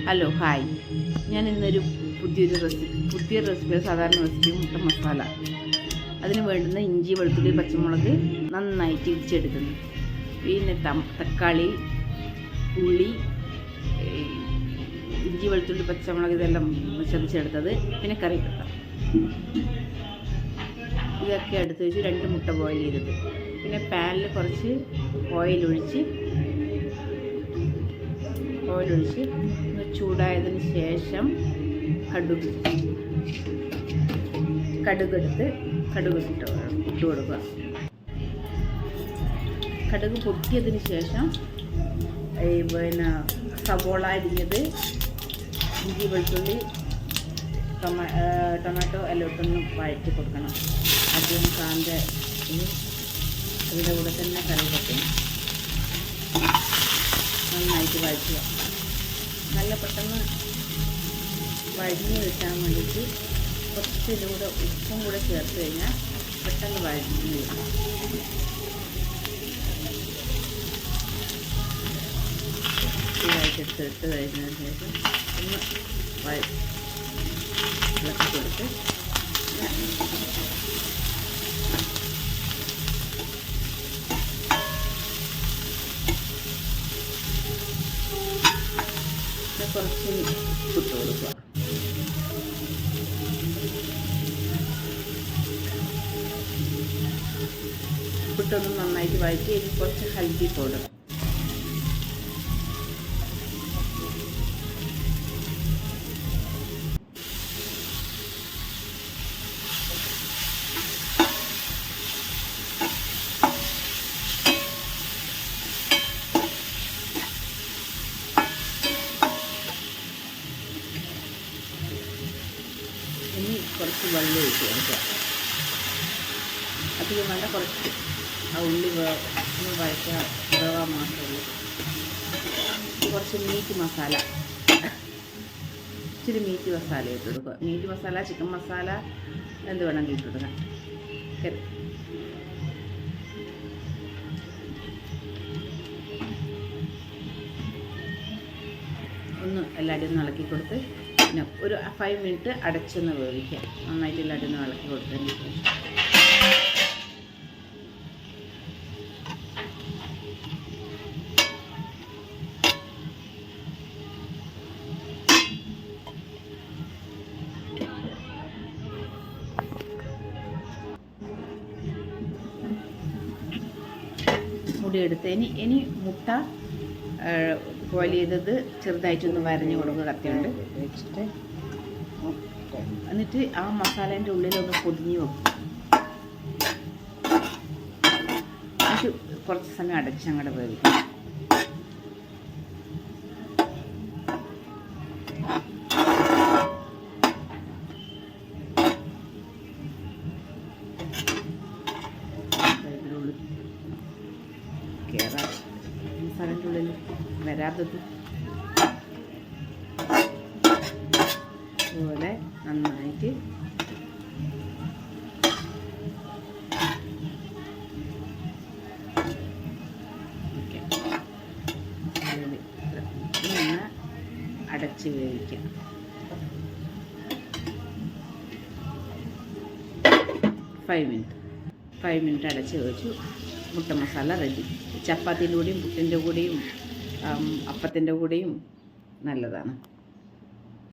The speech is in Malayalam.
ഹലോ ഹായ്, ഞാൻ ഇന്നൊരു പുതിയ റെസിപ്പി സാധാരണ റെസിപ്പി മുട്ട മസാല. അതിന് വേണ്ടുന്ന ഇഞ്ചി, വെളുത്തുള്ളി, പച്ചമുളക് നന്നായിട്ട് ഇടിച്ചെടുക്കുന്നു. പിന്നെ തക്കാളി, ഉള്ളി, ഇഞ്ചി, വെളുത്തുള്ളി, പച്ചമുളക് ഇതെല്ലാം ചതച്ചെടുത്തത്, പിന്നെ കറിവേപ്പില, ഇതൊക്കെ എടുത്ത് വെച്ച് 2 മുട്ട ബോയിൽ ചെയ്തത്. പിന്നെ പാനിൽ കുറച്ച് ഓയിലൊഴിച്ച് ചൂടായതിന് ശേഷം കടുക് ഇട്ട് കൊടുക്കുക. കടുക് പൊട്ടിയതിന് ശേഷം പിന്നെ സവോള അരിഞ്ഞത്, ഇഞ്ചി, വെളുത്തുള്ളി, ടൊമാറ്റോ എല്ലാം ഇട്ടൊന്ന് വഴറ്റി കൊടുക്കണം. ആദ്യം കാന്ത, അതിൻ്റെ കൂടെ തന്നെ കറിവേപ്പില നന്നായിട്ട് വഴറ്റുക. നല്ല പെട്ടെന്ന് വഴഞ്ഞ് കിട്ടാൻ വേണ്ടിയിട്ട് കുറച്ചിലൂടെ ഉപ്പും കൂടെ ചേർത്ത് കഴിഞ്ഞാൽ പെട്ടെന്ന് വഴഞ്ഞ് കിട്ടും. വഴറ്റെടുത്തിട്ട് കഴിഞ്ഞതിന് ശേഷം ഒന്ന് ഇളക്കി കൊടുത്ത് കുറച്ച് ഇട്ട് കൊടുക്കുക. ഇട്ടൊന്ന് നന്നായിട്ട് വഴറ്റി കുറച്ച് ഹൽദി പൗഡർ, ഇനി കുറച്ച് വെള്ളം ഒഴിച്ച് കൊടുക്കുക. അധികം വേണ്ട, കുറച്ച് ആ ഉള്ളി ഒന്ന് വഴറ്റാൻ വേവാൻ മാത്രമേ. കുറച്ച് മീറ്റ് മസാല, ഇച്ചിരി മീറ്റ് മസാല ഇട്ട് കൊടുക്കുക. മീറ്റ് മസാല, ചിക്കൻ മസാല എന്ത് വേണമെങ്കിൽ ഇട്ട് കൊടുക്കാം. ഒന്ന് എല്ലാവരും ഒന്ന് ഇളക്കി കൊടുത്ത് പിന്നെ ഒരു 5 മിനിറ്റ് അടച്ചൊന്ന് വേവിക്കാം. നന്നായിട്ട് എല്ലാവരും ഒന്ന് ഇളക്കി കൊടുത്തതിന് ശേഷം മുടിയെടുത്ത് ഇനി മുട്ട ബോയിൽ ചെയ്തത് ചെറുതായിട്ടൊന്ന് വരഞ്ഞ് കൊടുക്കുക കത്തിയുണ്ട് വെച്ചിട്ട്. എന്നിട്ട് ആ മസാലേൻ്റെ ഉള്ളിലൊന്ന് പൊതിഞ്ഞ് വെക്കും. എന്നിട്ട് കുറച്ച് സമയം അടച്ചങ്ങോട്ട് വേവിക്കും. മസാലൻ്റെ ഉള്ളിൽ വരാത്തത് പോലെ നന്നായിട്ട് ഇങ്ങനെ അടച്ച് വേവിക്കാം. 5 മിനിറ്റ് അടച്ച് വെച്ചു. മുട്ട മസാല റെഡി. ചപ്പാത്തിൻ്റെ കൂടെയും പുട്ടിൻ്റെ കൂടെയും അപ്പത്തിൻ്റെ കൂടെയും നല്ലതാണ്.